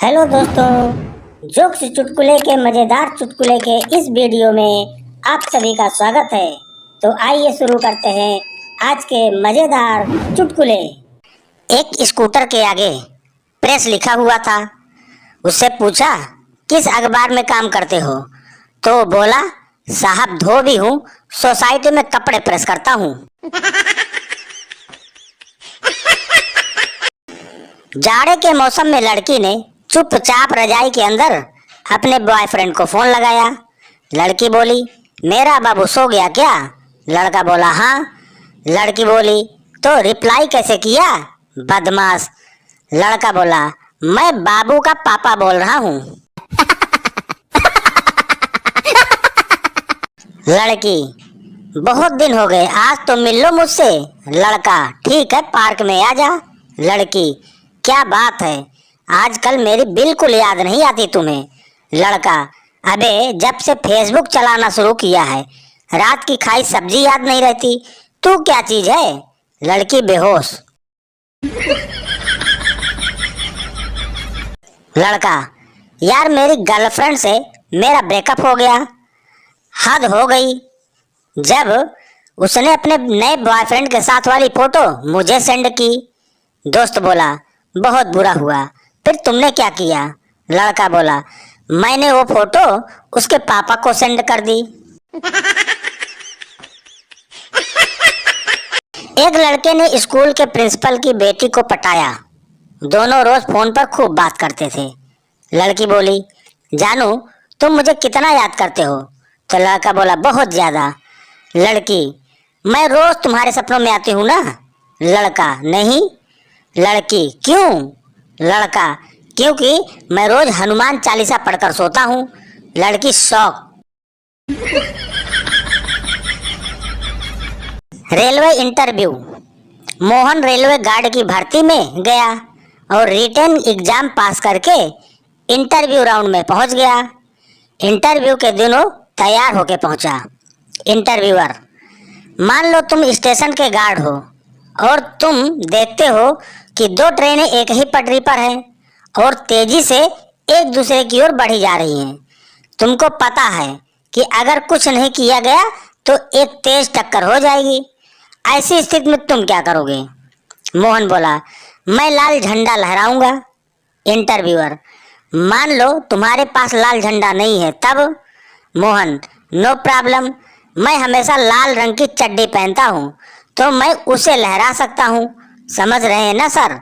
Hello दोस्तों, jokes चुटकुले के मजेदार चुटकुले के इस वीडियो में आप सभी का स्वागत है। तो आइए शुरू करते हैं आज के मजेदार चुटकुले। एक स्कूटर के आगे प्रेस लिखा हुआ था। उससे पूछा किस अखबार में काम करते हो, तो बोला साहब धो भी हूँ, सोसाइटी में कपड़े प्रेस करता हूँ। जाड़े के मौसम में लड़की ने चुपचाप रजाई के अंदर अपने बॉयफ्रेंड को फोन लगाया। लड़की बोली मेरा बाबू सो गया क्या? लड़का बोला हाँ। लड़की बोली तो रिप्लाई कैसे किया बदमाश? लड़का बोला मैं बाबू का पापा बोल रहा हूँ। लड़की बहुत दिन हो गए, आज तो मिल लो मुझसे। लड़का ठीक है पार्क में आ जा। लड़की क्या बात है, आजकल मेरी बिल्कुल याद नहीं आती तुम्हें। लड़का अबे जब से फेसबुक चलाना शुरू किया है रात की खाई सब्जी याद नहीं रहती, तू क्या चीज है? लड़की बेहोश। लड़का यार मेरी गर्लफ्रेंड से मेरा ब्रेकअप हो गया। हद हो गई, जब उसने अपने नए बॉयफ्रेंड के साथ वाली फोटो मुझे सेंड की। दोस्त बोला बहुत बुरा हुआ, फिर तुमने क्या किया? लड़का बोला मैंने वो फोटो उसके पापा को सेंड कर दी। एक लड़के ने स्कूल के प्रिंसिपल की बेटी को पटाया। दोनों रोज फोन पर खूब बात करते थे। लड़की बोली जानू तुम मुझे कितना याद करते हो? तो लड़का बोला बहुत ज्यादा। लड़की मैं रोज तुम्हारे सपनों में आती हूँ ना? लड़का नहीं। लड़की क्यों? लड़का क्योंकि मैं रोज हनुमान चालीसा पढ़कर सोता हूँ। लड़की शौक। Railway interview. Mohan railway guard की भर्ती में गया और रिटन एग्जाम पास करके इंटरव्यू राउंड में पहुंच गया। इंटरव्यू के दिनों तैयार होके पहुंचा। इंटरव्यूअर मान लो तुम स्टेशन के गार्ड हो और तुम देखते हो कि दो ट्रेनें एक ही पटरी पर हैं और तेजी से एक दूसरे की ओर बढ़ी जा रही हैं। तुमको पता है कि अगर कुछ नहीं किया गया तो एक तेज टक्कर हो जाएगी। ऐसी स्थिति में तुम क्या करोगे? मोहन बोला मैं लाल झंडा लहराऊंगा। इंटरव्यूअर मान लो तुम्हारे पास लाल झंडा नहीं है तब? मोहन नो प्रॉब्लम, मैं हमेशा लाल रंग की चड्डी पहनता हूँ तो मैं उसे लहरा सकता हूँ, समझ रहे हैं ना सर?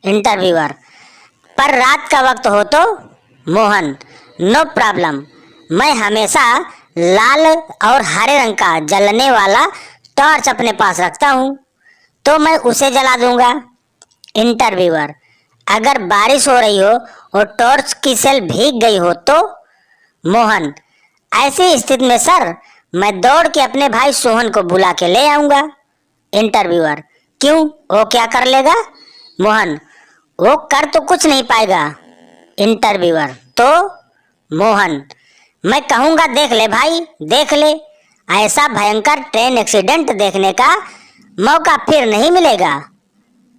इंटरव्यूअर पर रात का वक्त हो तो? मोहन नो प्रॉब्लम, मैं हमेशा लाल और हरे रंग का जलने वाला टॉर्च अपने पास रखता हूँ तो मैं उसे जला दूंगा। इंटरव्यूअर अगर बारिश हो रही हो और टॉर्च की सेल भीग गई हो तो? मोहन ऐसी स्थिति में सर मैं दौड़ के अपने भाई सोहन को बुला के ले आऊंगा। इंटरव्यूअर क्यों, वो क्या कर लेगा? मोहन वो कर तो कुछ नहीं पाएगा। इंटरव्यूअर तो? मोहन मैं कहूंगा देख ले भाई देख ले, ऐसा भयंकर ट्रेन एक्सीडेंट देखने का मौका फिर नहीं मिलेगा।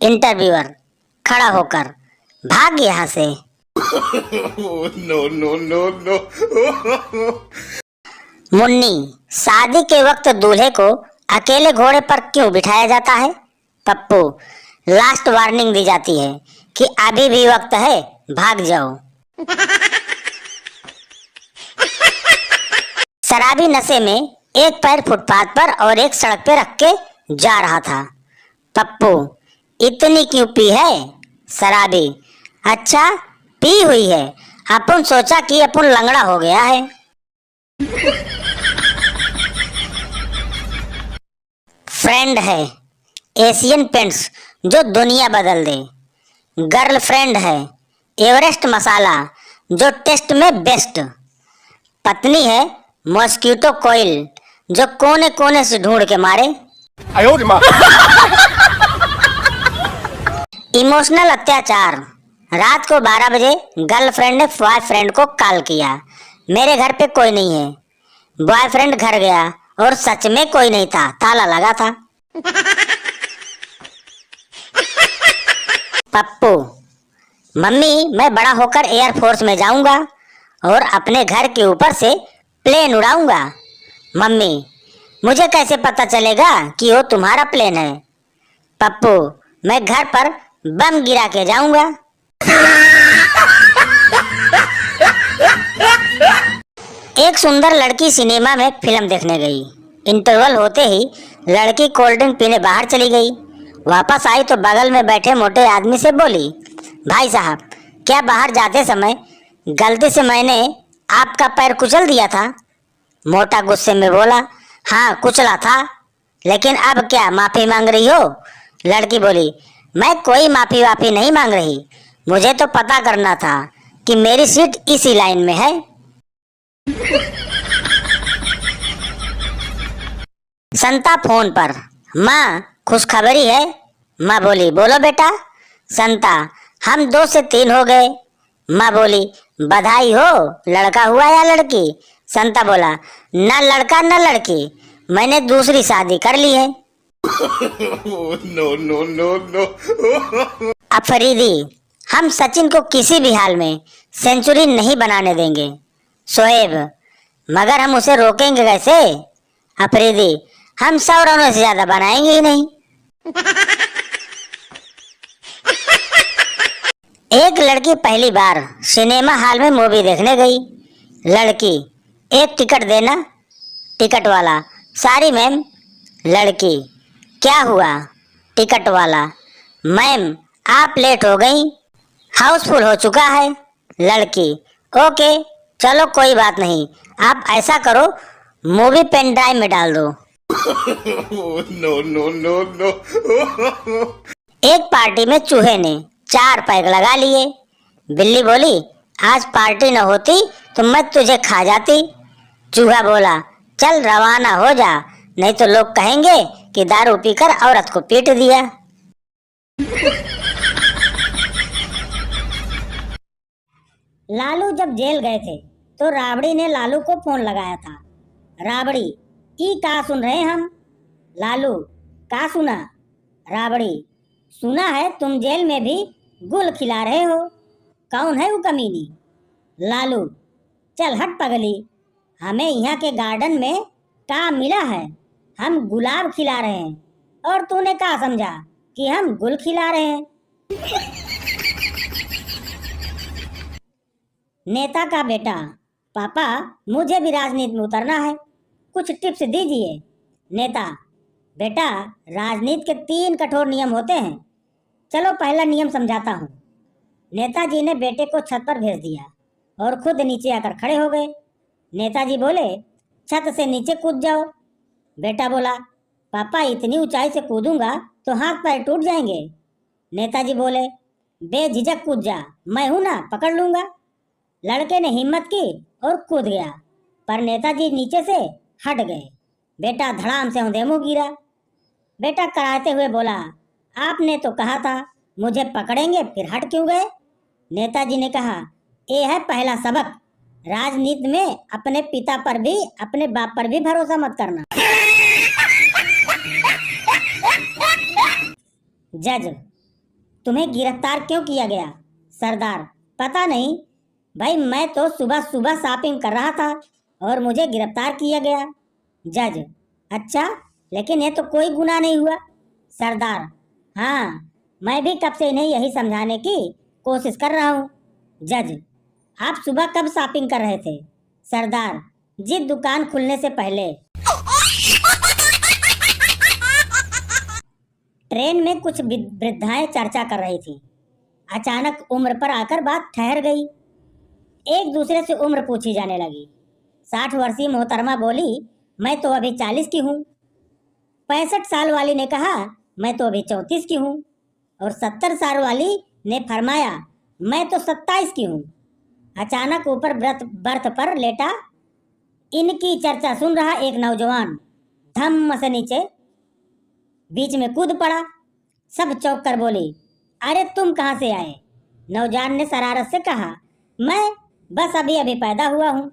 इंटरव्यूअर खड़ा होकर भाग यहाँ से। No no no no. Munni शादी के वक्त दूल्हे को अकेले घोड़े पर क्यों बिठाया जाता है? पप्पू लास्ट वार्निंग दी जाती है कि अभी भी वक्त है, भाग जाओ। शराबी नशे में एक पैर फुटपाथ पर और एक सड़क पे रख के जा रहा था। पप्पू इतनी क्यों पी है? शराबी अच्छा पी हुई है, अपन सोचा कि अपन लंगड़ा हो गया है। फ्रेंड है एशियन पेंट्स जो दुनिया बदल दे। गर्लफ्रेंड है एवरेस्ट मसाला जो टेस्ट में बेस्ट। पत्नी है मॉस्किटो कोइल जो कोने कोने से ढूंढ के मारे। इमोशनल अत्याचार। रात को 12 बजे गर्लफ्रेंड ने बॉयफ्रेंड को कॉल किया मेरे घर पे कोई नहीं है। बॉयफ्रेंड घर गया और सच में कोई नहीं था, ताला लगा था। पप्पू मम्मी, मैं बड़ा होकर एयरफोर्स में जाऊंगा और अपने घर के ऊपर से प्लेन उड़ाऊंगा। मम्मी, मुझे कैसे पता चलेगा कि वो तुम्हारा प्लेन है? पप्पू, मैं घर पर बम गिरा के जाऊंगा। एक सुंदर लड़की सिनेमा में फिल्म देखने गई। इंटरवल होते ही लड़की कोल्ड ड्रिंक पीने बाहर चली गई। वापस आई तो बगल में बैठे मोटे आदमी से बोली, भाई साहब, क्या बाहर जाते समय गलती से मैंने आपका पैर कुचल दिया था? मोटा गुस्से में बोला, हाँ कुचला था, लेकिन अब क्या माफी मांग रही हो? लड़की बोली, मैं कोई माफी वाफी नहीं मांग रही, मुझे तो पता करना था कि मेरी सीट इसी लाइन में है। संता फोन पर, माँ खुशखबरी है। माँ बोली, बोलो बेटा। संता, हम 2 से 3 हो गए। माँ बोली, बधाई हो, लड़का हुआ या लड़की? संता बोला, न लड़का न लड़की, मैंने दूसरी शादी कर ली है। No, no, no, no. Afridi, हम सचिन को किसी भी हाल में सेंचुरी नहीं बनाने देंगे। शोएब, मगर हम उसे रोकेंगे कैसे? अफरीदी, हम 100 रनों से ज्यादा बनाएंगे ही नहीं। एक लड़की पहली बार सिनेमा हॉल में मूवी देखने गई। लड़की, एक टिकट देना। टिकट वाला, सॉरी मैम। लड़की, क्या हुआ? टिकट वाला, मैम आप लेट हो गई, हाउसफुल हो चुका है। लड़की, ओके चलो कोई बात नहीं, आप ऐसा करो मूवी पेन ड्राइव में डाल दो। No, no, no, no. एक पार्टी में चूहे ने 4 पैग लगा लिए। बिल्ली बोली, आज पार्टी न होती तो मैं तुझे खा जाती। चूहा बोला, चल रवाना हो जा, नहीं तो लोग कहेंगे कि दारू पीकर औरत को पीट दिया। लालू जब जेल गए थे तो राबड़ी ने लालू को फोन लगाया था। राबड़ी, ई का सुन रहे हम? लालू, का सुना? राबड़ी, सुना है तुम जेल में भी गुल खिला रहे हो, कौन है वो कमीनी? लालू, चल हट पगली, हमें यहाँ के गार्डन में का मिला है, हम गुलाब खिला रहे हैं, और तूने क्या समझा कि हम गुल खिला रहे हैं? नेता का बेटा, पापा मुझे भी राजनीति में उतरना है, कुछ टिप्स दीजिए। नेता, बेटा राजनीति के 3 कठोर नियम होते हैं, चलो पहला नियम समझाता हूँ। नेताजी ने बेटे को छत पर भेज दिया और खुद नीचे आकर खड़े हो गए। नेताजी बोले, छत से नीचे कूद जाओ। बेटा बोला, पापा इतनी ऊंचाई से कूदूंगा तो हाथ पैर टूट जाएंगे। नेताजी बोले, बेझिझक कूद जा, मैं हूं ना, पकड़ लूंगा। लड़के ने हिम्मत की और कूद गया, पर नेताजी नीचे से हट गए। बेटा धड़ाम से औंधे मुंह गिरा। बेटा कराते हुए बोला, आपने तो कहा था मुझे पकड़ेंगे, फिर हट क्यों गए? नेताजी ने कहा, ये है पहला सबक, राजनीति में अपने पिता पर भी अपने बाप पर भी भरोसा मत करना। जज, तुम्हें गिरफ्तार क्यों किया गया? सरदार, पता नहीं भाई, मैं तो सुबह सुबह शॉपिंग कर रहा था और मुझे गिरफ्तार किया गया। जज, अच्छा, लेकिन ये तो कोई गुनाह नहीं हुआ। सरदार, हाँ, मैं भी कब से इन्हें यही समझाने की कोशिश कर रहा हूँ। जज, आप सुबह कब शॉपिंग कर रहे थे? सरदार, जिस दुकान खुलने से पहले। ट्रेन में कुछ वृद्धाएं चर्चा कर रही थी। अचानक उम्र पर आकर बात ठहर गई। एक दूसरे से उम्र पूछी जाने लगी। 60 वर्षीय मोहतरमा बोली, मैं तो अभी 40 की हूँ। 65 साल वाली ने कहा, मैं तो अभी 34 की हूँ। और 70 साल वाली ने फरमाया, मैं तो 27 की हूँ। अचानक ऊपर बर्थ पर लेटा इनकी चर्चा सुन रहा एक नौजवान धम्म से नीचे बीच में कूद पड़ा। सब चौंक कर बोली, अरे तुम कहाँ से आए? नौजवान ने शरारत से कहा, मैं बस अभी अभी पैदा हुआ हूँ।